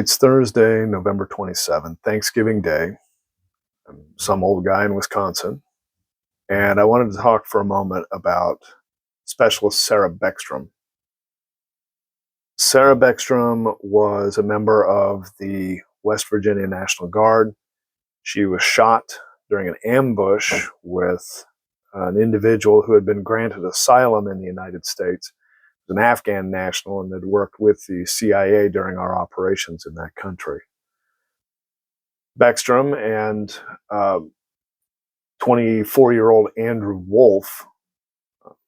It's Thursday, November 27th, Thanksgiving Day. I'm some old guy in Wisconsin, and I wanted to talk for a moment about Specialist Sarah Beckstrom. Sarah Beckstrom was a member of the West Virginia National Guard. She was shot during an ambush with an individual who had been granted asylum in the United States, an Afghan national, and had worked with the CIA during our operations in that country. Beckstrom and 24-year-old Andrew Wolf,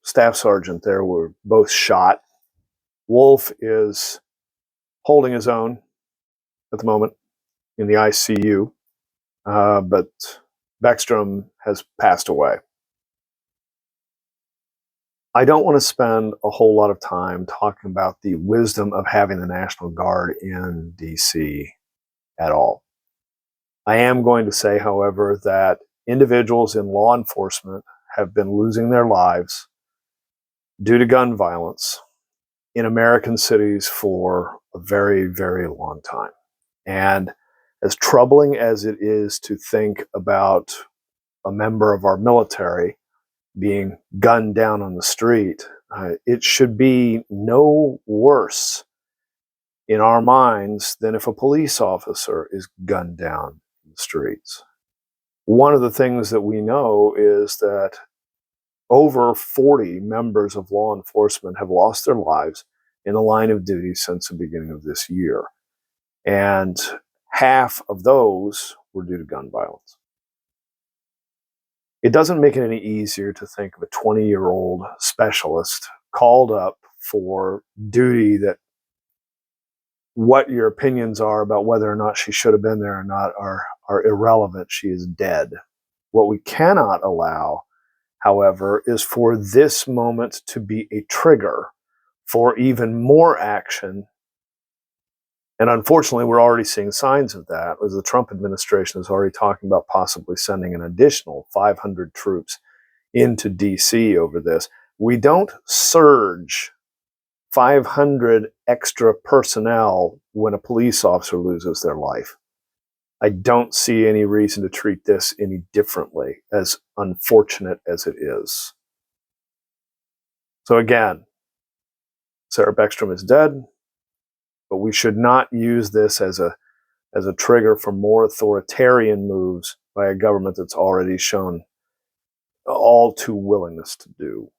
staff sergeant there, were both shot. Wolf is holding his own at the moment in the ICU, but Beckstrom has passed away. I don't want to spend a whole lot of time talking about the wisdom of having the National Guard in DC at all. I am going to say, however, that individuals in law enforcement have been losing their lives due to gun violence in American cities for a very, very long time. And as troubling as it is to think about a member of our military being gunned down on the street, it should be no worse in our minds than if a police officer is gunned down in the streets. One of the things that we know is that over 40 members of law enforcement have lost their lives in the line of duty since the beginning of this year. And half of those were due to gun violence. It doesn't make it any easier to think of a 20-year-old specialist called up for duty that what your opinions are about whether or not she should have been there or not are irrelevant. She is dead. What we cannot allow, however, is for this moment to be a trigger for even more action. And unfortunately, we're already seeing signs of that, as the Trump administration is already talking about possibly sending an additional 500 troops into DC over this. We don't surge 500 extra personnel when a police officer loses their life. I don't see any reason to treat this any differently, as unfortunate as it is. So again, Sarah Beckstrom is dead, but we should not use this as a trigger for more authoritarian moves by a government that's already shown all too willingness to do.